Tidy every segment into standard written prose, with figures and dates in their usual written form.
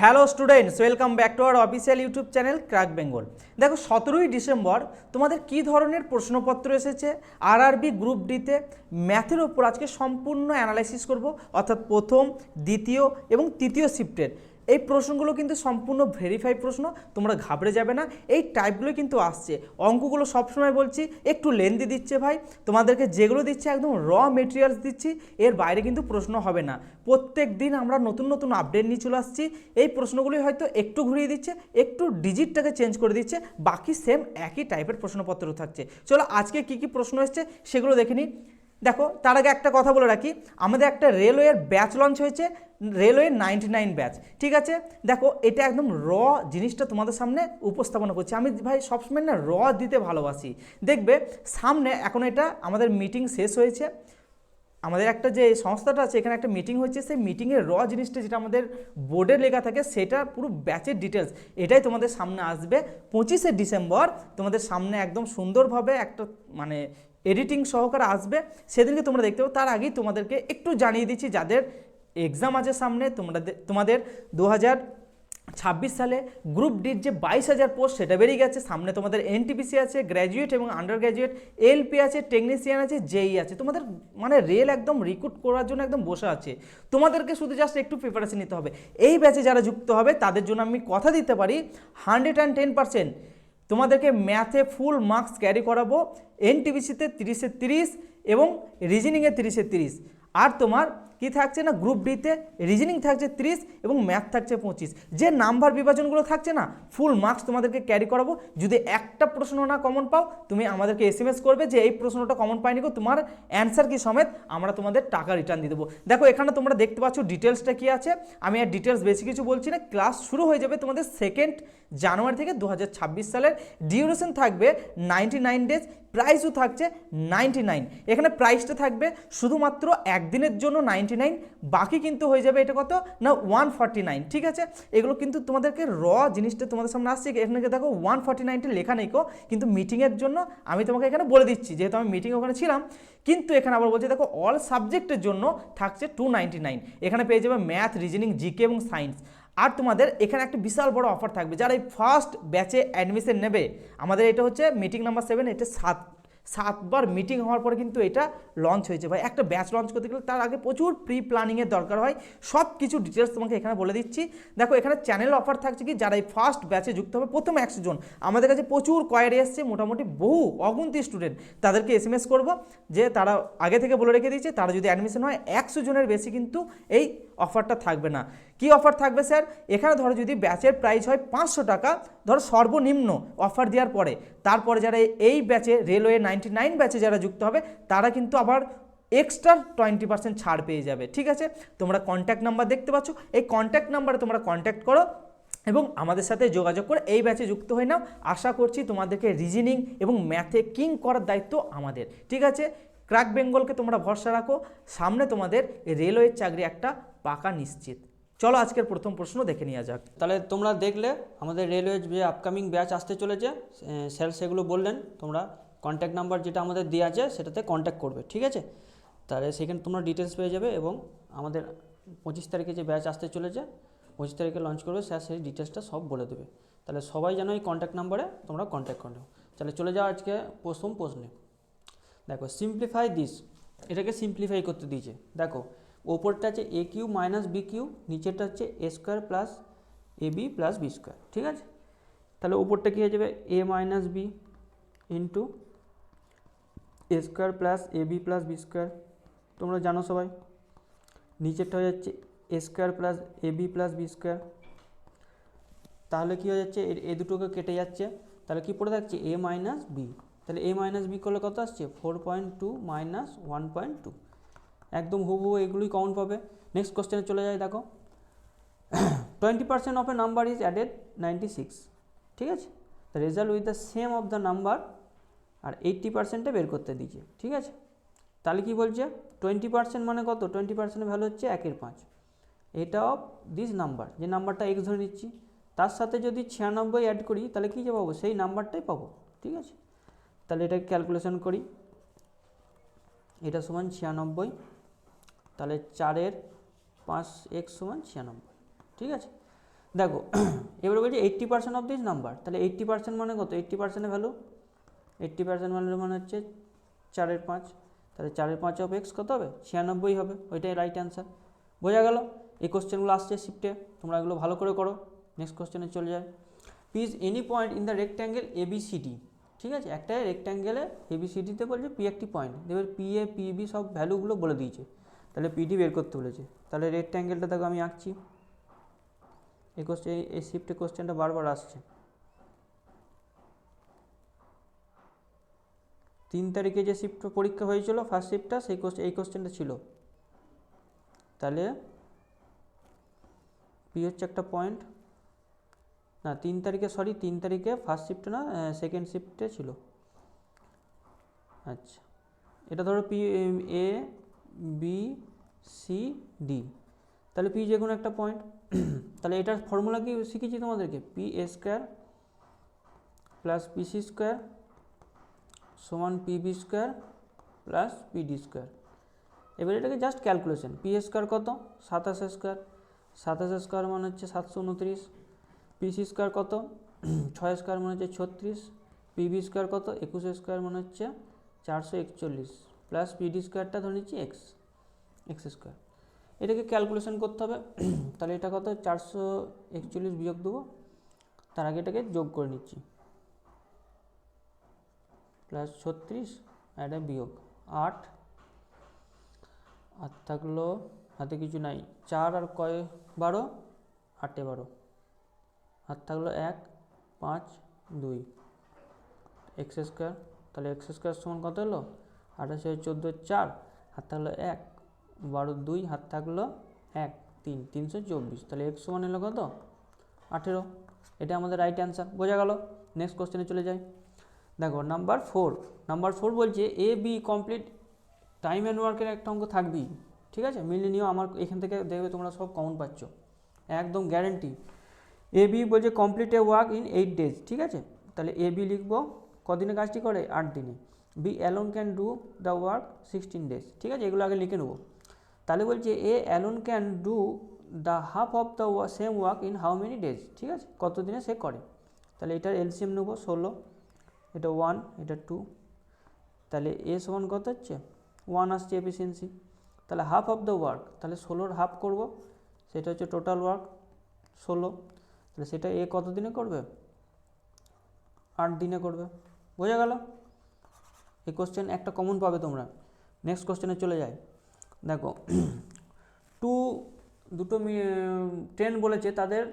Hello students, welcome back to our official YouTube channel crack Bengal. দেখো 17ই December তোমাদের কী ধরনের প্রশ্নপত্র এসেছে আরআরবি গ্রুপ ডিতে ম্যাথের ওপর আজকে সম্পূর্ণ অ্যানালাইসিস করব, অর্থাৎ প্রথম, দ্বিতীয় এবং তৃতীয় শিফটের এই প্রশ্নগুলো কিন্তু সম্পূর্ণ ভেরিফাই প্রশ্ন, তোমরা ঘাবড়ে যাবে না। এই টাইপগুলো কিন্তু আসছে, অঙ্কগুলো সবসময় বলছি একটু লেন্দি দিচ্ছে ভাই, তোমাদেরকে যেগুলো দিচ্ছে একদম র মেটেরিয়ালস দিচ্ছি, এর বাইরে কিন্তু প্রশ্ন হবে না। প্রত্যেক দিন আমরা নতুন নতুন আপডেট নিয়ে চলে আসছি। এই প্রশ্নগুলি হয়তো একটু ঘুরিয়ে দিচ্ছে, একটু ডিজিটটাকে চেঞ্জ করে দিচ্ছে, বাকি সেম একই টাইপের প্রশ্নপত্র থাকছে। চলো আজকে কি কি প্রশ্ন এসছে সেগুলো দেখে নিই। দেখো তার আগে একটা কথা বলে রাখি, আমাদের একটা রেলওয়ের ব্যাচ লঞ্চ হয়েছে, রেলওয়ে 99 ব্যাচ। ঠিক আছে, দেখো এটা একদম র জিনিসটা তোমাদের সামনে উপস্থাপনা করছি। আমি ভাই সবসময় না র দিতে ভালোবাসি। দেখবে সামনে এখন এটা আমাদের মিটিং শেষ হয়েছে, আমাদের একটা যে সংস্থাটা আছে এখানে একটা মিটিং হচ্ছে, সেই মিটিংয়ের র জিনিসটা যেটা আমাদের বোর্ডে লেখা থাকে সেটা পুরো ব্যাচের ডিটেলস এটাই তোমাদের সামনে আসবে 25শে ডিসেম্বর। তোমাদের সামনে একদম সুন্দরভাবে একটা মানে এডিটিং সহকারে আসবে, সেদিনকে তোমরা দেখতে পাবো। তার আগেই তোমাদেরকে একটু জানিয়ে দিচ্ছি, যাদের এক্সাম আছে সামনে, তোমাদের 2026 সালে গ্রুপ ডির যে 22,000 পোস্ট সেটা বেরিয়ে গেছে। সামনে তোমাদের এনটিপিসি আছে, গ্র্যাজুয়েট এবং আন্ডার গ্র্যাজুয়েট, এলপি আছে, টেকনিশিয়ান আছে, জেই আছে। তোমাদের মানে রেল একদম রিক্রুট করার জন্য একদম বসে আছে, তোমাদেরকে শুধু জাস্ট একটু প্রিপারেশন নিতে হবে। এই ব্যাচে যারা যুক্ত হবে তাদের জন্য আমি কথা দিতে পারি 110% তোমাদেরকে ম্যাথে ফুল মার্কস ক্যারি করাবো, এনটিপিসিতে 30-এ 30 এবং রিজনিংয়ে 30-এ 30। আর তোমার কি থাকছে না, গ্রুপ ডিতে রিজনিং থাকছে 30 এবং ম্যাথ থাকছে 25। যে নাম্বার বিভাজনগুলো থাকছে না, ফুল মার্কস তোমাদেরকে ক্যারি করাবো। যদি একটা প্রশ্ন না কমন পাও, তুমি আমাদেরকে এসএমএস করবে যে এই প্রশ্নটা কমন পাইনি গো, তোমার অ্যান্সার কি সমেত আমরা তোমাদের টাকা রিটার্ন দিয়ে দেবো। দেখো এখানে তোমরা দেখতে পাচ্ছ ডিটেলসটা কি আছে, আমি আর ডিটেলস বেশি কিছু বলছি না। ক্লাস শুরু হয়ে যাবে তোমাদের 2 জানুয়ারি থেকে 2026 সালের। ডিউরেশন থাকবে 99 ডেজ, প্রাইসও থাকছে 99। এখানে প্রাইসটা থাকবে শুধুমাত্র একদিনের জন্য 99, বাকি কিন্তু হয়ে যাবে এটা কত না 149। ঠিক আছে, এগুলো কিন্তু তোমাদেরকে র জিনিসটা তোমাদের সামনে আসছে। এখানে দেখো 149টা লেখা নেই কো, কিন্তু মিটিংয়ের জন্য আমি তোমাকে এখানে বলে দিচ্ছি, যেহেতু আমি মিটিং ওখানে ছিলাম। কিন্তু এখানে আবার বলছে দেখো অল সাবজেক্টের জন্য থাকছে 299। এখানে পেয়ে যাবে ম্যাথ, রিজনিং, জিকে এবং সায়েন্স। আর তোমাদের এখানে একটা বিশাল বড় অফার থাকবে, যারা এই ফার্স্ট ব্যাচে অ্যাডমিশন নেবে। আমাদের এটা হচ্ছে মিটিং নাম্বার 7, এটা 7বার মিটিং হওয়ার পরে কিন্তু এটা লঞ্চ হয়েছে ভাই। একটা ব্যাচ লঞ্চ করতে গেলে তার আগে প্রচুর প্রি প্ল্যানিংয়ের দরকার হয়, সব কিছু ডিটেলস তোমাকে এখানে বলে দিচ্ছি। দেখো এখানে চ্যানেল অফার থাকছে কি, যারা এই ফার্স্ট ব্যাচে যুক্ত হবে প্রথম 100 জন, আমাদের কাছে প্রচুর কোয়ারি এসছে, মোটামুটি বহু অগুন্তি স্টুডেন্ট, তাদেরকে এসএমএস করব যে তারা আগে থেকে বলে রেখে দিয়েছে, তারা যদি অ্যাডমিশন হয় 100 জনের বেশি কিন্তু এই অফারটা থাকবে না। কি অফার থাকবে স্যার, এখানে ধরো যদি ব্যাচের প্রাইস হয় 500 টাকা, ধরো সর্বনিম্ন অফার দেওয়ার পরে, তারপরে যারা এই ব্যাচে রেলওয়ে 99 ব্যাচে যারা যুক্ত হবে তারা কিন্তু আবার এক্সট্রা 20% ছাড় পেয়ে যাবে। ঠিক আছে, তোমরা কন্ট্যাক্ট নাম্বার দেখতে পাচ্ছ, এই কন্ট্যাক্ট নাম্বারে তোমরা কন্ট্যাক্ট করো এবং আমাদের সাথে যোগাযোগ করে এই ব্যাচে যুক্ত হয়ে নাও। আশা করছি তোমাদেরকে রিজনিং এবং ম্যাথে কিং করার দায়িত্ব আমাদের। ঠিক আছে, ক্র্যাক বেঙ্গলকে তোমরা ভরসা রাখো, সামনে তোমাদের রেলওয়ের চাকরি একটা পাকা নিশ্চিত। চলো আজকের প্রথম প্রশ্ন দেখে নেওয়া যাক। তাহলে তোমরা দেখলে আমাদের রেলওয়ে যে আপকামিং ব্যাচ আসতে চলেছে, স্যার সেগুলো বললেন, তোমরা কন্ট্যাক্ট নাম্বার যেটা আমাদের দেওয়া আছে সেটাতে কন্ট্যাক্ট করবে। ঠিক আছে, তাহলে সেখানে তোমরা ডিটেলস পেয়ে যাবে এবং আমাদের 25 তারিখে যে ব্যাচ আসতে চলেছে, 25 তারিখে লঞ্চ করবে, স্যার সেই ডিটেলসটা সব বলে দেবে। তাহলে সবাই যেন এই কন্ট্যাক্ট নাম্বারে তোমরা কন্ট্যাক্ট করো। তাহলে চলে যাও আজকে প্রথম প্রশ্নে। দেখো সিম্পলিফাই দিস, এটাকে সিম্পলিফাই করতে দিয়েছে। দেখো ওপরটা আছে এ কিউ মাইনাস বি কিউ, নিচেরটা হচ্ছে এ square plus A B plus B square. ঠিক আছে, তাহলে ওপরটা কী হয়ে যাবে এ minus B into A square plus A B plus B square, তোমরা জানো সবাই। নিচেরটা হয়ে যাচ্ছে এ square plus A B plus B square. তাহলে কী হয়ে যাচ্ছে, এ দুটোকে কেটে যাচ্ছে, তাহলে কী পড়ে থাকছে এ মাইনাস বি। তাহলে এ মাইনাস বি করলে কত আসছে 4.2 মাইনাস 1.2, একদম হুবহু এগুলোই কমন পাবে। নেক্সট কোশ্চেনে চলে যায়। দেখো 20% of a number is added 96। ঠিক আছে, the result with the same of the number আর 80%-এ বের করতে দিয়েছে। ঠিক আছে, তাহলে কি বলছে 20% মানে কত, 20%-এর ভ্যালু হচ্ছে 1/5। এটা অফ দিস নাম্বার, যে নাম্বারটা এক্স ধরে নিচ্ছি, তার সাথে যদি 96 অ্যাড করি তাহলে কী যে পাবো, সেই নাম্বারটাই পাবো। ঠিক আছে, তাহলে এটাকে ক্যালকুলেশন করি, এটা সমান 96, তাহলে 4 এর 5 x সমান 96। ঠিক আছে, দেখো এবারে বলছি 80% অফ দিস নাম্বার, তাহলে 80% মানে কত? 80%-এর ভ্যালু, 80% ভ্যালু মানে হচ্ছে 4/5, তাহলে 4/5 অফ এক্স কত হবে? 96 হবে, ওইটাই রাইট অ্যান্সার। বোঝা গেল? এই কোশ্চেনগুলো আসছে শিফটে, তোমরা এগুলো ভালো করে করো। নেক্সট কোশ্চেনে চলে যায়। P is any point in the rectangle ABCD, ঠিক আছে, একটা রেক্ট্যাঙ্গেলে এবিসিডিতে বলছে পি একটি পয়েন্ট, এবার পি এ পি বি সব ভ্যালুগুলো বলে দিয়েছে, তাহলে পিডি বের করতে বলেছে। তাহলে রেক্ট্যাঙ্গেলটা দেখো আমি আঁকছি, এই কোশ্চেন, এই শিফটে কোশ্চেনটা বারবার আসছে। 3 তারিখে যে শিফট পরীক্ষা হয়েছিল ফার্স্ট শিফটটা, সেই এই কোশ্চেনটা ছিল। তাহলে পি হচ্ছে একটা পয়েন্ট, না 3 তারিখে, সরি 3 তারিখে ফার্স্ট শিফটে না সেকেন্ড শিফটে ছিল। আচ্ছা, এটা ধরো P A B C D, তাহলে পি যে কোনো একটা পয়েন্ট। তাহলে এটার ফর্মুলা কি শিখেছি তোমাদেরকে? P A square plus PC square সমান PB square plus PD square. এবার এটাকে জাস্ট ক্যালকুলেশন, পি স্কোয়ার কত? 27 স্কোয়ার, 27 স্কোয়ার মানে হচ্ছে 729, পিসি স্কোয়ার কত? 6 স্কোয়ার মানে হচ্ছে 36, পিবি স্কোয়ার কত? 21 স্কোয়ার মানে হচ্ছে 441, প্লাস পিডি স্কোয়ারটা ধরে নিচ্ছি এক্স স্কোয়ার। এটাকে ক্যালকুলেশন করতে হবে। তাহলে এটা কত? 441 বিয়োগ দেবো, তার আগে এটাকে যোগ করে নিচ্ছি, প্লাস 36 আর এটা বিয়োগ 8, আর থাকলো হাতে কিছু নাই, 4 আর কয় 12, 8 12, আর থাকলো 1 5 2 এক্স স্কোয়ার। তাহলে এক্স স্কোয়ার সমান কত হলো? 28 14 4, হাত থাকলো 1 12 2, হাত থাকলো 1 3 324, তাহলে এক্স সমান এলো কত? 18। এটা আমাদের রাইট অ্যান্সার। বোঝা গেল? নেক্সট কোশ্চেনে চলে যাই। দেখো নাম্বার 4 বলছে A B complete time and ওয়ার্কের একটা অঙ্ক থাকবেই, ঠিক আছে, মিলিয়ে নিও। আমার এখান থেকে দেখবে তোমরা সব কমন পাচ্ছ, একদম গ্যারেন্টি। এ বি বলছে complete A work in 8 days, ঠিক আছে, তাহলে এ বি লিখবো কদিনে কাজটি করে? 8 দিনে। B alone can do the work 16 days, ঠিক আছে, এগুলো আগে লিখে নেবো। তাহলে বলছে A alone can do the half of the same work in how many days, ঠিক আছে, কত দিনে সে করে। তাহলে এটার এলসিএম নেবো 16, এটা 1, এটা 2, তাহলে এ সমান কত হচ্ছে? 1 আসছে এফিসিয়েন্সি। তাহলে হাফ অফ দ্য ওয়ার্ক, তাহলে 16-র হাফ করবো, সেটা হচ্ছে টোটাল ওয়ার্ক 16, তাহলে সেটা এ কত দিনে করবে? 8 দিনে করবে। বোঝা গেল? এই কোশ্চেন একটা কমন পাবে তোমরা। নেক্সট কোশ্চেনে চলে যায়। দেখো দুটো ট্রেন বলেছে, তাদের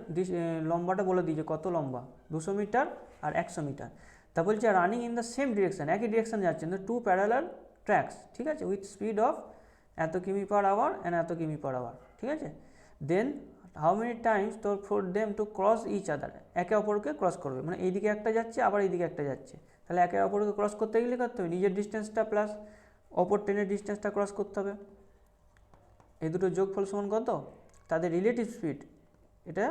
লম্বাটা বলে দিয়েছে, কত লম্বা? 200 মিটার আর 100 মিটার। তা বলছে running in the same direction, একই ডিরেকশান যাচ্ছে, টু প্যারালাল ট্র্যাকস, ঠিক আছে, উইথ স্পিড অফ এত কিমি পার আওয়ার অ্যান্ড এত কিমি পার আওয়ার, ঠিক আছে। দেন হাউ মেনি টাইমস তো for them to cross each other, একে অপরকে ক্রস করবে, মানে এইদিকে একটা যাচ্ছে আবার এইদিকে একটা যাচ্ছে, তাহলে একে অপরকে ক্রস করতে গেলে করতে হবে নিজের ডিস্টেন্সটা প্লাস অপর ট্রেনের ডিস্টেন্সটা ক্রস করতে হবে। এই দুটো যোগফল সমান কত? তাদের রিলেটিভ স্পিড, এটা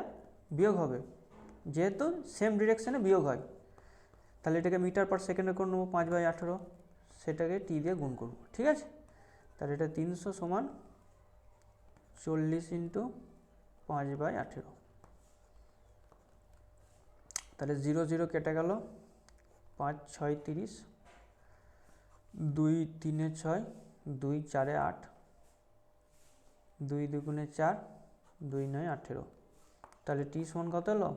বিয়োগ হবে, যেহেতু সেম ডিরেকশানে বিয়োগ হয়। তাহলে এটাকে মিটার পার সেকেন্ডে করে নেবো 5/18, সেটাকে টি দিয়ে গুণ করবো, ঠিক আছে। তাহলে এটা 300 সমান 40 ইন্টু 5/18, তাহলে 0 0 কেটে গেল, 5 6 30, 2 3 6, 2 4 8, 2 2 4, 2 9 18, তাহলে টি সমান কত হলো?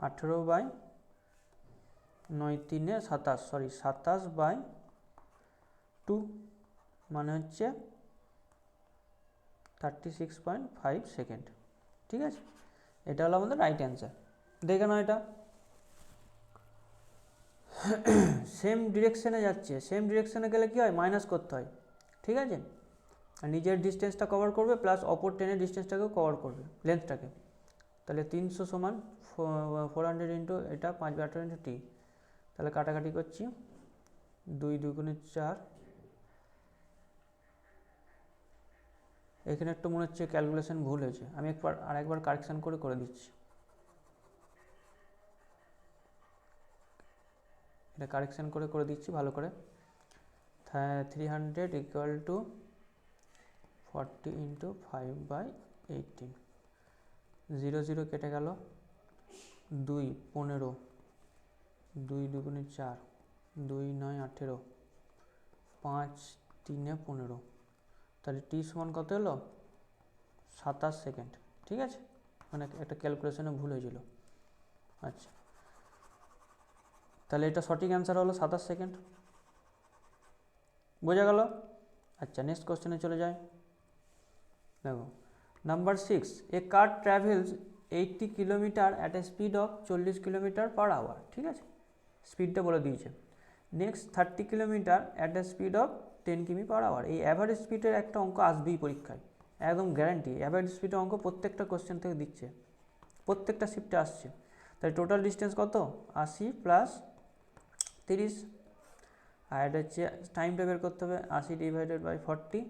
18/9 3 27, সরি 27/2, মানে হচ্ছে 36.5 সেকেন্ড, ঠিক আছে। এটা হলো আমাদের রাইট অ্যান্সার। দেখে নাও এটা সেম ডিরেকশানে যাচ্ছে, সেম ডিরেকশানে গেলে কী হয়? মাইনাস করতে হয়, ঠিক আছে, আর নিজের ডিস্টেন্সটা কভার করবে প্লাস অপর ট্রেনের ডিস্টেন্সটাকেও কভার করবে, লেন্থটাকে। তাহলে 300 সমান 400 ইন্টু এটা 5/18 ইন্টু টি, তাহলে কাটাকাটি করছি, 2 2 4, এখানে একটু মনে হচ্ছে ক্যালকুলেশন ভুল হয়েছে, আমি আরেকবার কারেকশান করে দিচ্ছি। এটা কারেকশান করে দিচ্ছি ভালো করে। 300 ইকুয়াল টু 40 ইন্টু 5/18, 0 0 কেটে গেল, 2 15, 2 2 4, 2 9 18, 5 3 15, তাহলে টি সমান কত হলো 27 সেকেন্ড। ঠিক আছে, মানে একটা ক্যালকুলেশনে ভুল হয়েছিল। আচ্ছা, তাহলে এটা সঠিক অ্যান্সার হলো 27 সেকেন্ড। বোঝা গেল? আচ্ছা, নেক্সট কোশ্চেনে চলে যায়। দেখো number 6, a car travels 80 kilometre at a speed of 40 kilometre per hour. ঠিক আছে, স্পিডটা বলে দিয়েছে। Next 30 kilometre at a speed of 10 কিমি পার আওয়ার। এই অ্যাভারেজ স্পিডের একটা অঙ্ক আসবেই পরীক্ষায়, একদম গ্যারান্টি। অ্যাভারেজ স্পিডের অঙ্ক প্রত্যেকটা কোশ্চেন থেকে দিচ্ছে, প্রত্যেকটা শিফটে আসছে। তাই টোটাল ডিস্টেন্স কত? 80 প্লাস 30, আর এটা হচ্ছে টাইমটা বের করতে হবে। 80 divided by 40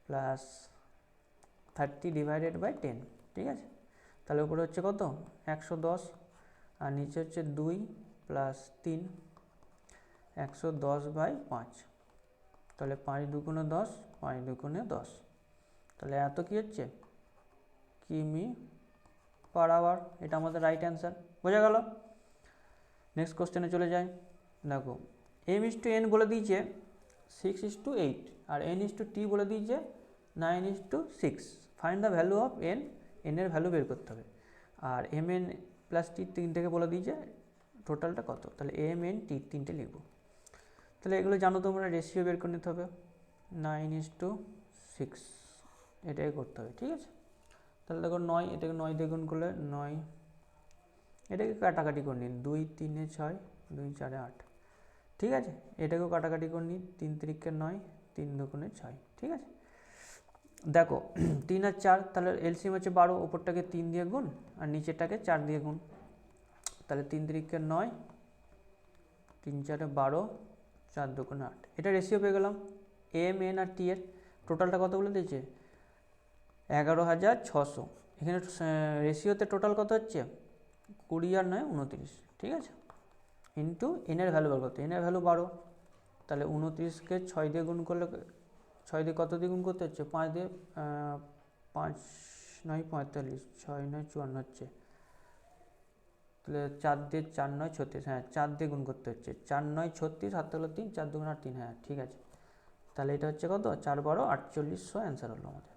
plus 30 divided by 10। ঠিক আছে, তাহলে উপরে হচ্ছে কত? 110, আর নিচে হচ্ছে 2 প্লাস 3, 110 বাই 5। তাহলে 5 2 10, 5 2 10, তাহলে এত কী হচ্ছে? কিমি পার আওয়ার। এটা আমাদের রাইট অ্যান্সার। বোঝা গেল? নেক্সট কোশ্চেনে চলে যায়। দেখো m/n বলে দিয়েছে 6:8, আর n/t বলে দিয়েছে 9:6। Find the value of n, এর ভ্যালু বের করতে হবে। আর mn প্লাস t তিনটেকে বলে দিয়েছে টোটালটা কত। তাহলে mn t তিনটে লিখবো। তাহলে এগুলো জানো তোমরা, রেশিও বের করে নিতে হবে। 9:6 এটাই করতে হবে। ঠিক আছে, তাহলে দেখো 9, এটাকে 9 দিয়ে গুণ করলে 9, এটাকে কাটাকাটি করে নিন, 2 3 6, 2 4 8। ঠিক আছে, এটাকেও কাটাকাটি করে নিই, 3 3 9, 3 2 6। ঠিক আছে, দেখো 3 আর 4, তাহলে এলসিএম হচ্ছে 12, ওপরটাকে 3 দিয়ে গুণ আর নিচেরটাকে 4 দিয়ে গুণ। তাহলে 3 3 9, 3 4 12, 4 2 8। এটা রেশিও পেয়ে গেলাম। এম এন আর টি এর টোটালটা কত বলে দিয়েছে? 11,600। এখানে রেশিওতে টোটাল কত হচ্ছে? 20 আর 9 29। ঠিক আছে, ইন্টু এনের ভ্যালু বার করতে, এনের ভ্যালু 12, তাহলে 29কে 6 দিয়ে গুণ করলে, 6 দিয়ে কত দিয়ে গুণ করতে হচ্ছে? 5 দিয়ে, 5 9 45, 6 9 54 হচ্ছে। তাহলে 4 দিয়ে 4 9 36, হ্যাঁ 4 দিয়ে গুণ করতে হচ্ছে, 4 9 36, হাত হলো 3, 4 2 8 3, হ্যাঁ ঠিক আছে। তাহলে এটা হচ্ছে কত? 4 12 4800 অ্যান্সার হলো আমাদের।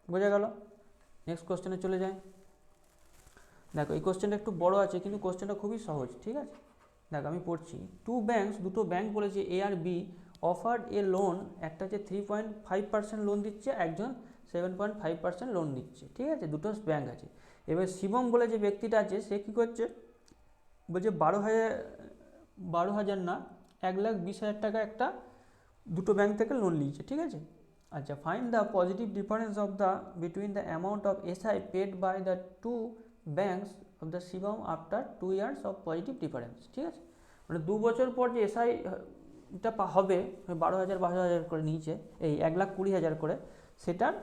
বোঝা গেল? নেক্সট কোশ্চেনে চলে যায়। দেখো এই কোশ্চেনটা একটু বড় আছে, কিন্তু কোশ্চেনটা খুবই সহজ। ঠিক আছে, দেখো আমি পড়ছি। দুটো ব্যাংক বলেছে এ আর বি অফার্ড এ লোন, একটা হচ্ছে 3.5% লোন দিচ্ছে, একজন 7.5% লোন দিচ্ছে। ঠিক আছে, দুটো ব্যাংক আছে। এবার শিবম বলে যে ব্যক্তিটা আছে, সে কী করছে? বলছে 12,000 না, 1,20,000 টাকা একটা দুটো ব্যাংক থেকে লোন নিয়েছে। ঠিক আছে, আচ্ছা, find the positive difference of the between the amount of SI paid by the two banks of the Shivam after 2 years of positive difference. ঠিক আছে, মানে 2 বছর পর যে এসআইটা হবে, 12,000 করে নিয়েছে, এই 1,20,000 করে, সেটার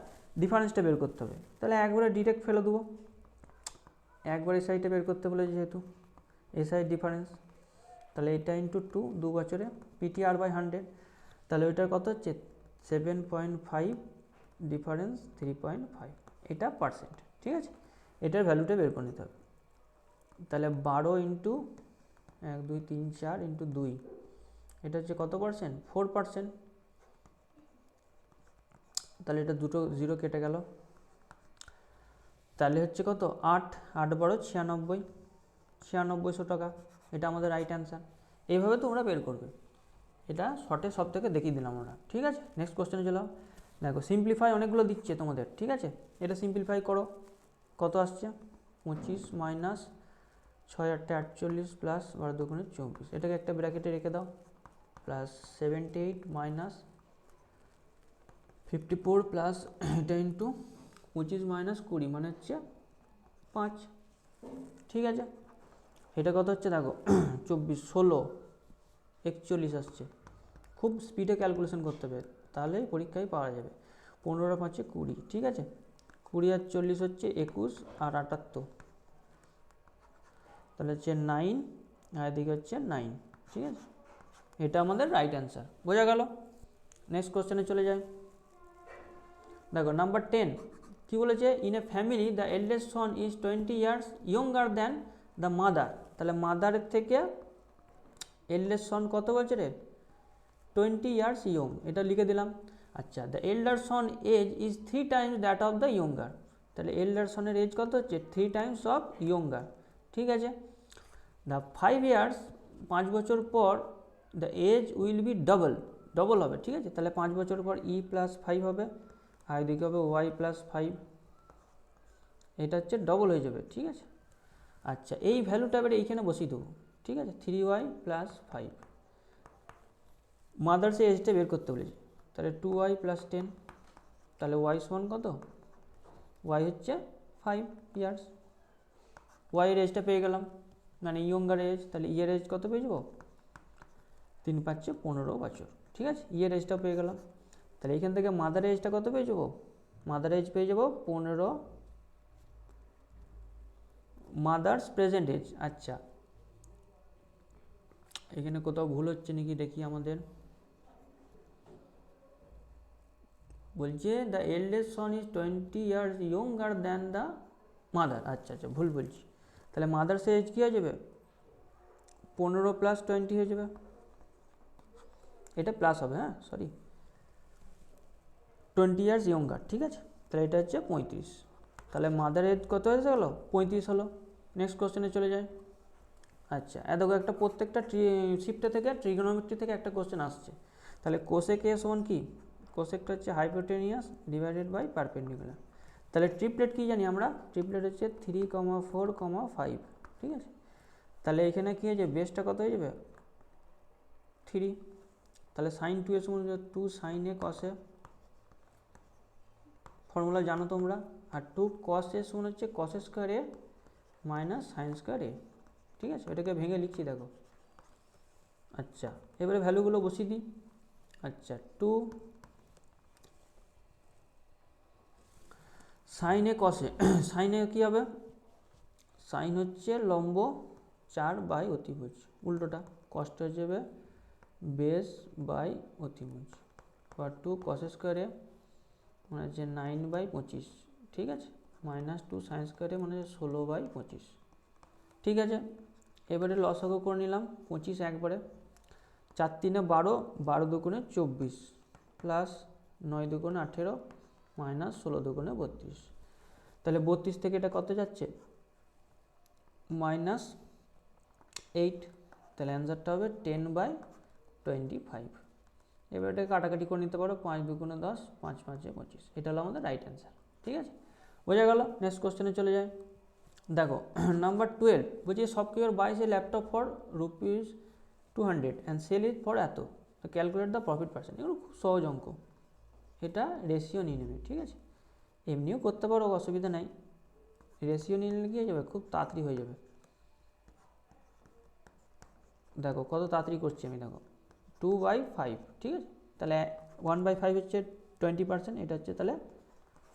ডিফারেন্সটা বের করতে হবে। তাহলে একবারে ডিরেক্ট ফেলে দেবো, একবার এসআইটা বের করতে বলেছে যেহেতু, এসআই ডিফারেন্স, তাহলে এটা ইন্টু 2 বছরে, পিটিআর বাই 100, তাহলে ওইটার কত হচ্ছে? 7.5 ডিফারেন্স 3.5, এটা পার্সেন্ট। ঠিক আছে, এটার ভ্যালুটা বের করে নিতে হবে। তাহলে 12 ইন্টু 1 2 3 4 ইন্টু 2, এটা হচ্ছে কত পার্সেন্ট? 4%। তাহলে এটা দুটো 0 কেটে গেল, তাহলে হচ্ছে কত? 8 8 12 96, 9600 টাকা। এটা আমাদের রাইট অ্যান্সার। এইভাবে তোমরা বের করবে, এটা শর্টে সব থেকে দেখিয়ে দিলাম আমরা। ঠিক আছে, নেক্সট কোশ্চেনে চলো। দেখো সিম্পলিফাই অনেকগুলো দিচ্ছে তোমাদের। ঠিক আছে, এটা সিম্পলিফাই করো, কত আসছে? 25 মাইনাস 6 8 48 প্লাস 12 2 24, এটাকে একটা ব্র্যাকেটে রেখে দাও, প্লাস 78 মাইনাস 54 প্লাস এটা ইন্টু 25 মাইনাস 20 মানে হচ্ছে 5। ঠিক আছে, এটা কত হচ্ছে? দেখো 24 16 41 আসছে। খুব স্পিডে ক্যালকুলেশন করতে হবে, তাহলে পরীক্ষায় পাওয়া যাবে। 15 5 20। ঠিক আছে, 20 আর 40 হচ্ছে 21 আর 78, তাহলে হচ্ছে 9, আর এদিকে হচ্ছে 9। ঠিক আছে, এটা আমাদের রাইট অ্যান্সার। বোঝা গেল? নেক্সট কোশ্চেনে চলে যায়। দেখো নাম্বার 10, কি বলেছে, in a family the eldest Son is 20 years younger than the mother. তাহলে মাদারের থেকে এল্ডেস্ট সন কত বছরে, 20 ইয়ার্স ইয়ং, এটা লিখে দিলাম। আচ্ছা, the elder son age is 3 times that of the younger. তাহলে এল্ডার সনের এজ কত হচ্ছে, 3 টাইমস অফ ইয়ঙ্গার। ঠিক আছে। দ্য 5 ইয়ার্স, 5 বছর পর the age will be double হবে। ঠিক আছে, তাহলে 5 বছর পর ই প্লাস 5 হবে, আর এদিকে হবে ওয়াই প্লাস 5, এটা হচ্ছে ডবল হয়ে যাবে। ঠিক আছে। আচ্ছা, এই ভ্যালুটা এবারে এইখানে বসিয়ে দেবো। ঠিক আছে, 3y প্লাস 5, মাদার্সের এজটা বের করতে বলেছি, তাহলে 2y প্লাস 10, তাহলে y সমান কত, y হচ্ছে 5 ইয়ার্স। y এর এজটা পেয়ে গেলাম, মানে ইয়ঙ্গার এজ, তাহলে ইয়ের এজ কত পেয়ে যাবো, 3 পাচ্ছে 15 বছর। ঠিক আছে, ইয়ের এজটা পেয়ে গেলাম। তাহলে এইখান থেকে মাদার এজটা কত পেয়ে যাবো, মাদার এজ পেয়ে যাবো 15, মাদার্স প্রেজেন্ট এজ। আচ্ছা, এখানে কোথাও ভুল হচ্ছে নাকি দেখি আমাদের, বলছে the eldest Son is 20 years younger than the mother. আচ্ছা আচ্ছা, ভুল বলছি। তাহলে মাদার্স এজ কী হয়ে যাবে, 15 প্লাস 20 হয়ে যাবে, এটা প্লাস হবে, হ্যাঁ সরি, 20 ইয়ার্স ইয়ঙ্গার। ঠিক আছে, তাহলে এটা হচ্ছে 35, তাহলে মাদার এজ কত হয়ে গেলো, 35 হলো। নেক্সট কোশ্চেনে চলে যায়। আচ্ছা, দেখো একটা প্রত্যেকটা শিফটে থেকে ট্রিগোনোমেট্রি থেকে একটা কোশ্চেন আসছে। তাহলে কোসেক এ সমান কি, কোসেকটা হচ্ছে হাইপোটেনিয়াস ডিভাইডেড বাই পারপেন্ডিকুলার। তাহলে ট্রিপলেট কি জানি আমরা, ট্রিপলেট হচ্ছে 3, 4, 5। ঠিক আছে, তাহলে এখানে কী হয়ে যাবে, বেসটা কত হয়ে যাবে, 3। তাহলে সাইন 2 এর সমান 2 সাইন এ কস এ, ফর্মুলা জানো তোমরা। আর 2 কস এ সমান হচ্ছে কস স্কোয়ার এ মাইনাস সাইন স্কোয়ার এ। ঠিক আছে, এটাকে ভেঙে লিখছি দেখো। আচ্ছা, এবারে ভ্যালুগুলো বসিয়ে দিই। আচ্ছা, 2 সাইন এ কসে, সাইন এ কী হবে, সাইন হচ্ছে লম্ব 4 বাই অতিভুজ, উল্টোটা কষ্ট হয়ে যাবে বেস বাই অতিভুজ, বা 2 কস স্কোয়ারে মানে হচ্ছে 9 বাই 25। ঠিক আছে, মাইনাস 2 সাইন স্কোয়ারে মানে 16 বাই 25। ঠিক আছে, এবারে লসাগু করে নিলাম 25 একবারে, 4 3 12, 12 দুগুণে 24, প্লাস 9 দুগুণে 18, মাইনাস 16 দুগুণে 32। তাহলে 32 থেকে এটা কত যাচ্ছে, মাইনাস 8, তাহলে অ্যান্সারটা হবে 10 বাই 25। এবার এটা কাটাকাটি করে নিতে পারো, 5 দুগুণে 10, 5 5 25, এটা হলো আমাদের রাইট অ্যান্সার। ঠিক আছে, বোঝা গেল। নেক্সট কোশ্চেনে চলে যায়। দেখো নাম্বার 12 বলছি shopkeeper buys a laptop for ₹200 and sell it for এত, তো ক্যালকুলেট দ্য প্রফিট পার্সেন্ট। এগুলো খুব সহজ অঙ্ক, এটা রেশিও নিয়ে নেবে। ঠিক আছে, এমনিও করতে পারো, অসুবিধা নাই, রেশিও নিয়ে নিলে কী হয়ে যাবে, খুব তাড়াতাড়ি হয়ে যাবে। দেখো কত তাড়াতাড়ি করছি আমি, দেখো 2/5। ঠিক আছে, তাহলে 1/5 হচ্ছে 20%, এটা হচ্ছে তাহলে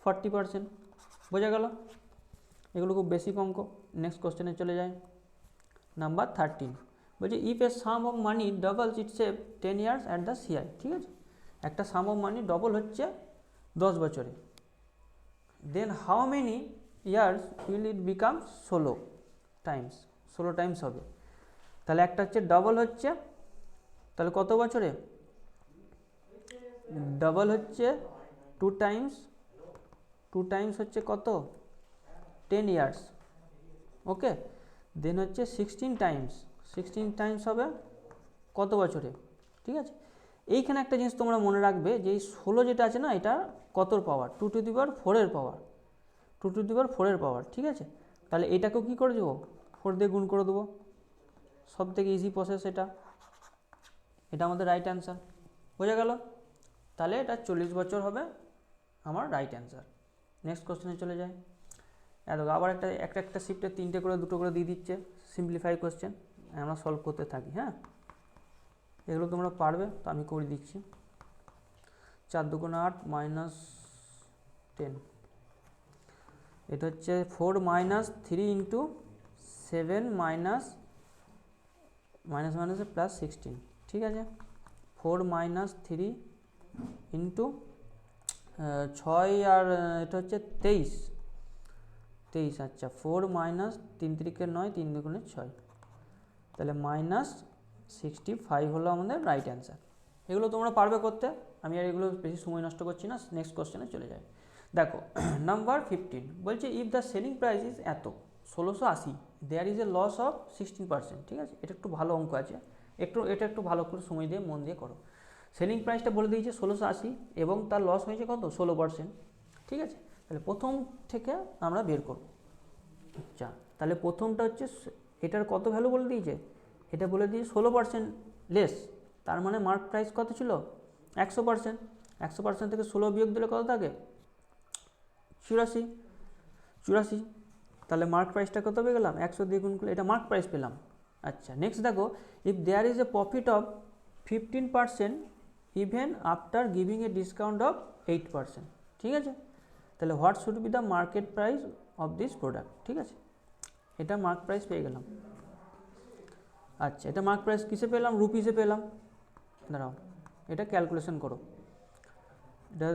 40%। বোঝা গেল, এগুলো খুব বেসিক অঙ্ক। নেক্সট কোশ্চেনে চলে যায়। নাম্বার 13 বলছে if A some of money doubles itself 10 years at the CI. ঠিক আছে, একটা সাম অফ মানি ডবল হচ্ছে 10 বছরে, then how many years will it become 16 times, 16 times হবে। তাহলে একটা হচ্ছে ডবল হচ্ছে, তাহলে কত বছরে, ডবল হচ্ছে 2 টাইমস, 2 টাইমস হচ্ছে কত, 10 ইয়ার্স। ওকে, দেন হচ্ছে 16 টাইমস, 16 টাইমস হবে কত বছরে। ঠিক আছে, এইখানে একটা জিনিস তোমরা মনে রাখবে যে এই 16 যেটা আছে না, এটা কতর পাওয়ার, 2 টু দি পাওয়ার 4 এর পাওয়ার, 2 টু দি পাওয়ার 4 এর পাওয়ার। ঠিক আছে, তাহলে এটাকেও কী করে দেবো, 4 দিয়ে গুণ করে দেবো, সব থেকে ইজি প্রসেস এটা, এটা আমাদের রাইট অ্যান্সার। বোঝা গেল, তাহলে এটা 40 বছর হবে আমার রাইট অ্যান্সার। নেক্সট কোশ্চেনে চলে যায়। দেখো আবার একটা শিফটে 3টে করে 2টো করে দিয়ে দিচ্ছে, সিম্পলিফাই কোশ্চেন আমরা সলভ করতে থাকি। হ্যাঁ, এগুলো তোমরা পারবে, তো আমি করে দিচ্ছি। 4 দুগুণে 8 মাইনাস 10, এটা হচ্ছে 4 মাইনাস 3 ইন্টু 7 মাইনাস মাইনাসে প্লাস 16। ঠিক আছে, 4 মাইনাস 3 ইন্টু ছয় আর এটা হচ্ছে 23, আচ্ছা 4 মাইনাস 3 3 9, 3 2 6, তাহলে -65 হলো আমাদের রাইট অ্যান্সার। এগুলো তোমরা পারবে করতে, আমি আর এগুলো বেশি সময় নষ্ট করছি না, নেক্সট কোশ্চেনে চলে যাই। দেখো নাম্বার 15 বলছে if the selling price is এত 1680 there is a loss of 16%, ঠিক আছে, এটা একটু ভালো অঙ্ক আছে, এটা একটু ভালো করে সময় দিয়ে মন দিয়ে করো। সেলিং প্রাইসটা বলে দিয়েছে 1680 এবং তার লস হয়েছে কত 16%, ঠিক আছে, তাহলে প্রথম থেকে আমরা বের করব। আচ্ছা তাহলে প্রথমটা হচ্ছে এটার কত ভ্যালু বলে দিয়েছে, এটা বলে দিয়েছে 16% লেস, তার মানে মার্ক প্রাইস কত ছিল 100%, 100% থেকে 16 বিয়োগ দিলে কত থাকে 84, তাহলে মার্ক প্রাইসটা কত পেয়ে গেলাম 100 দিয়ে গুণ করলে এটা মার্ক প্রাইস পেলাম। আচ্ছা নেক্সট দেখো if there is a profit of 15% even after giving a discount of 8%, ঠিক আছে, তাহলে what should be the market price of this product, ঠিক আছে, এটা মার্ক প্রাইস পেয়ে গেলাম। আচ্ছা এটা মার্ক প্রাইস কিসে পেলাম, রুপিসে পেলাম, দাঁড়াও এটা ক্যালকুলেশন করো, এটা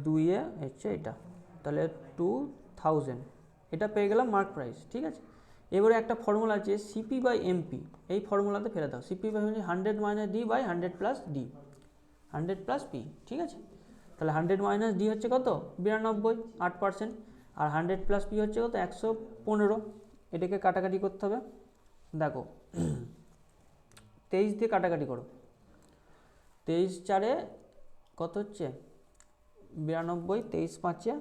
2 হচ্ছে এটা, তাহলে 2000 এটা পেয়ে গেলাম মার্ক প্রাইস, ঠিক আছে। এবারে একটা ফর্মুলা আছে সিপি বাই এমপি, এই ফর্মুলাতে ফেলে দাও, CP by 100 minus D by 100 plus D, 100 plus P, ঠিক আছে, তাহলে 100 মাইনাস ডি হচ্ছে কত 92 8%, আর 100 প্লাস পি হচ্ছে কত 115, এটাকে কাটাকাটি করতে হবে, দেখো 23 দিয়ে কাটাকাটি করো, 23 4 কত হচ্ছে 92, 23 5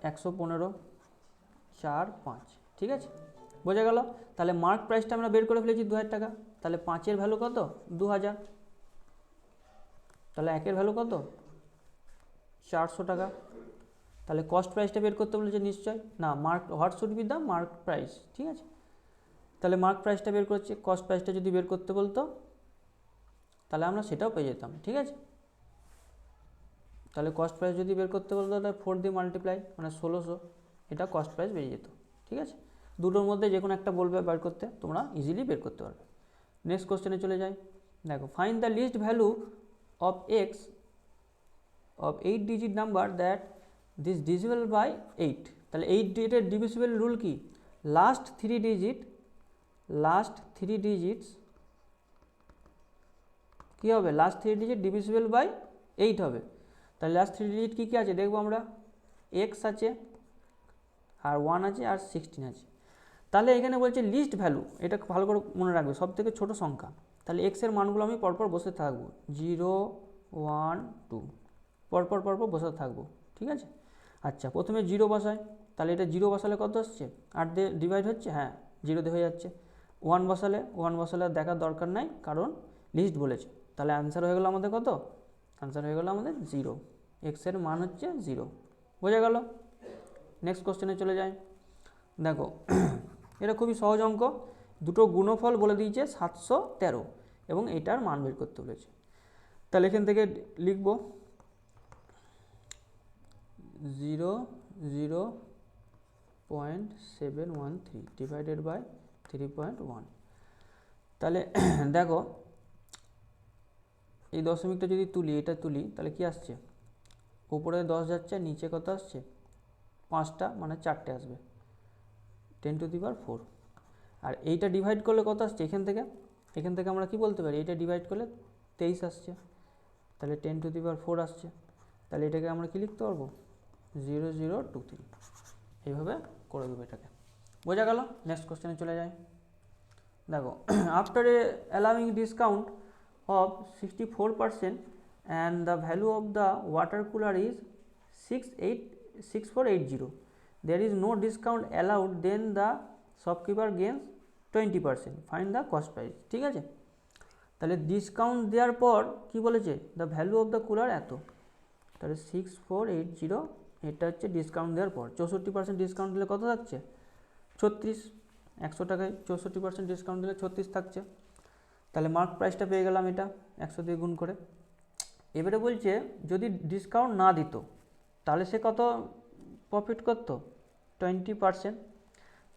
115, 4 5, ঠিক আছে, বোঝা গেল। তাহলে মার্ক প্রাইসটা আমরা বের করে ফেলেছি 2000 টাকা, তাহলে 5-এর ভ্যালু কত 2000, তাহলে 1-এর ভ্যালু কত 400 টাকা, তাহলে কস্ট প্রাইসটা বের করতে বলেছে নিশ্চয় না, mark what should be the mark price, ঠিক আছে, তাহলে মার্ক প্রাইসটা বের করছে, কস্ট প্রাইসটা যদি বের করতে বলতো তাহলে আমরা সেটাও পেয়ে যেতাম, ঠিক আছে, তাহলে কস্ট প্রাইস যদি বের করতে বলতো তাহলে 4 দিয়ে মাল্টিপ্লাই মানে 1600, এটা কস্ট প্রাইস বেরিয়ে যেত, ঠিক আছে, দুটোর মধ্যে যে কোনো একটা বলবে বের করতে, তোমরা ইজিলি বের করতে পারবে। নেক্সট কোশ্চেনে চলে যাই, দেখো find the least value of x of 8 digit number that this divisible by 8, তাহলে 8 ডিজিটের ডিভিজিবল রুল কি, লাস্ট 3 ডিজিটস কী হবে, লাস্ট 3 ডিজিট ডিভিজিবল বাই 8 হবে, তাহলে লাস্ট 3 ডিজিট কী কী আছে দেখবো আমরা, এক্স আছে আর 1 আছে আর 16 আছে, তাহলে এখানে বলছে লিস্ট ভ্যালু, এটা ভালো করে মনে রাখবে সব থেকে ছোটো সংখ্যা, তাহলে এক্সের মানগুলো আমি পরপর বসে থাকবো 0 1 2 পরপর বসে থাকবো, ঠিক আছে। আচ্ছা প্রথমে 0 বসায়, তাহলে এটা 0 বসালে কত আসছে 8 দিয়ে ডিভাইড হচ্ছে, হ্যাঁ 0 দিয়ে হয়ে যাচ্ছে, 1 বসালে দেখার দরকার নাই কারণ লিস্ট বলেছে, তাহলে অ্যান্সার হয়ে গেলো আমাদের কত, অ্যান্সার হয়ে গেলো আমাদের 0, এক্সের মান হচ্ছে 0, বোঝা গেল। নেক্সট কোশ্চেনে চলে যায়, দেখো এটা খুবই সহজ অঙ্ক, দুটো গুণফল বলে দিয়েছে 713 এবং এটার মান বের করতে বলেছে, তাহলে এখান থেকে লিখব 0.713 ডিভাইডেড বাই 3.1, তাহলে দেখো এই দশমিকটা যদি তুলি, এটা তুলি তাহলে কি আসছে, উপরে 10 যাচ্ছে, নিচে কত আসছে 5টা মানে 4টে আসবে 10 টু দি পাওয়ার 4, আর এইটা ডিভাইড করলে কত আসছে এখান থেকে আমরা কি বলতে পারি, এইটা ডিভাইড করলে 23 আসছে, তাহলে 10 টু দি পাওয়ার 4 আসছে, তাহলে এটাকে আমরা কি লিখতে পারবো 0023, এইভাবে করে দেবো এটাকে, বোঝা গেল। নেক্সট কোশ্চেনে চলে যায়, দেখো after allowing discount of 64% and the value of the water cooler is 6480, there is no discount allowed, then the shopkeeper gains 20%, find the cost price, ঠিক আছে, তাহলে ডিসকাউন্ট দেওয়ার পর কি বলেছে the value of the cooler এত, তাহলে 6480, এটা হচ্ছে ডিসকাউন্ট দেওয়ার পর, 64% ডিসকাউন্ট দিলে কত থাকছে 36, 100 টাকায় 64% ডিসকাউন্ট দিলে 36 থাকছে, তাহলে মার্ক প্রাইসটা পেয়ে গেলাম এটা 100 দিয়ে গুণ করে। এবারে বলছে যদি ডিসকাউন্ট না দিত তাহলে সে কত প্রফিট করতো 20%,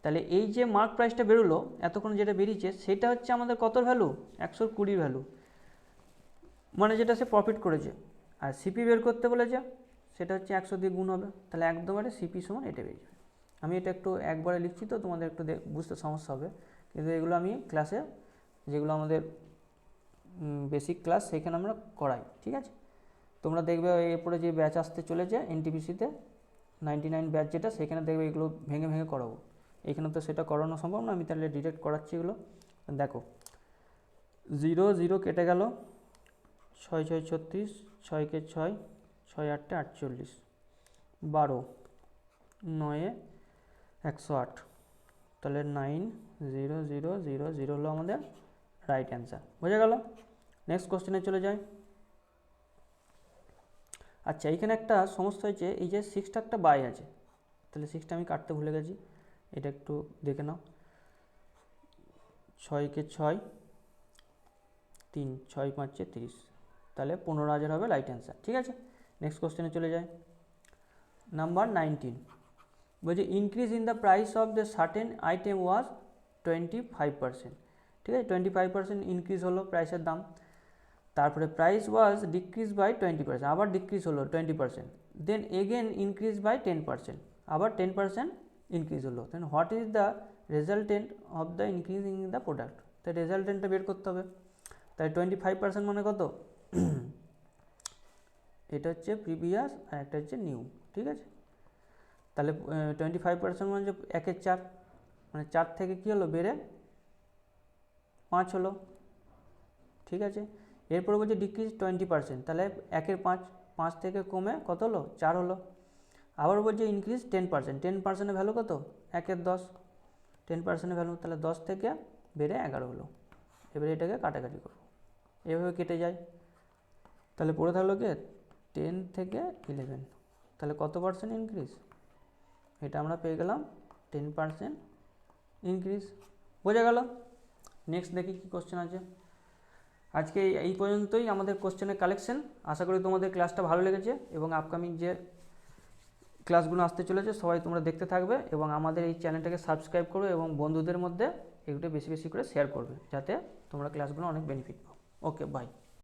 তাহলে এই যে মার্ক প্রাইসটা বেরোলো এতক্ষণ যেটা বেরিয়েছে সেটা হচ্ছে আমাদের কত ভ্যালু 120 ভ্যালু, মানে যেটা সে প্রফিট করেছে, আর সিপি বের করতে বলেছে, সেটা হচ্ছে 100 দিয়ে গুণ হবে, তাহলে একদমে সিপি সমান এটা বেরিয়ে যাবে। আমি এটা একটু একবারে লিখছি তো তোমাদের একটু বুঝতে সমস্যা হবে, কিন্তু এগুলো আমি ক্লাসে যেগুলো আমাদের বেসিক ক্লাস সেখানে আমরা করাই, ঠিক আছে। তোমরা দেখবে এরপরে যে ব্যাচ আসতে চলেছে এনটিপিসিতে 99 ব্যাচ যেটা, সেখানে দেখবে এগুলো ভেঙে ভেঙে করাবো। এখানে তো সেটা করানো সম্ভব না, আমি তাহলে ডিরেক্ট করাচ্ছি এগুলো। দেখো 0 0 কেটে গেল, 6 6 36, 6 কে 6, 6 8 48, 12 9 108, তাহলে 9 0 0 0 0 হলো আমাদের রাইট অ্যান্সার। বোঝা গেল? নেক্সট কোশ্চেনে চলে যায়। আচ্ছা, এইখানে একটা সমস্যা হয়েছে, এই যে 6টা একটা বাই আছে, তাহলে 6টা আমি কাটতে ভুলে গেছি, এটা একটু দেখে নাও। 6 কে 6, 3 6 5 30, তাহলে 15,000 হবে রাইট অ্যান্সার, ঠিক আছে। নেক্সট কোশ্চেনে চলে যায়। নাম্বার 19 বলছে increase in the price of the certain item was 25%, ঠিক আছে। 25% ইনক্রিজ হলো প্রাইসের দাম। তারপরে প্রাইস ওয়াজ ডিক্রিজ বাই 20%, আবার ডিক্রিজ হলো 20%, দেন এগেন ইনক্রিজ বাই 10%, আবার 10% ইনক্রিজ হলো। Then what is the resultant of the increase in the product, তাই রেজাল্টেন্টটা বের করতে হবে। তাই 25% মানে কত? এটা হচ্ছে প্রিভিয়াস আর একটা হচ্ছে নিউ, ঠিক আছে। তাহলে 25% মানে যে 1 এর 4, মানে 4 থেকে কী হলো বেড়ে 5 হলো, ঠিক আছে। এরপরে বলছে ডিক্রিজ 20%, তাহলে 1 এর 5, 5 থেকে কমে কত হলো 4 হলো। আবার বলছে ইনক্রিজ 10%, 10%-এর ভ্যালু কত? 1 এর 10, 10%-এর ভ্যালু, তাহলে 10 থেকে বেড়ে 11 হলো। এবারে এটাকে কাটাকাটি করবো, এভাবে কেটে যায়। তাহলে পড়ে থাকলো কি 10 থেকে 11, তাহলে কত পার্সেন্ট ইনক্রিজ? এটা আমরা পেয়ে গেলাম 10% ইনক্রিজ। বোঝা গেল? নেক্সট দেখি কী কোশ্চেন আছে। আজকে এই পর্যন্তই আমাদের কোশ্চেনের কালেকশন। আশা করি তোমাদের ক্লাসটা ভালো লেগেছে এবং আপকামিং যে ক্লাসগুলো আসতে চলেছে সবাই তোমরা দেখতে থাকবে এবং আমাদের এই চ্যানেলটাকে সাবস্ক্রাইব করবে এবং বন্ধুদের মধ্যে এগুলো বেশি বেশি করে শেয়ার করবে, যাতে তোমরা ক্লাসগুলো অনেক বেনিফিট পাও। ওকে, বাই।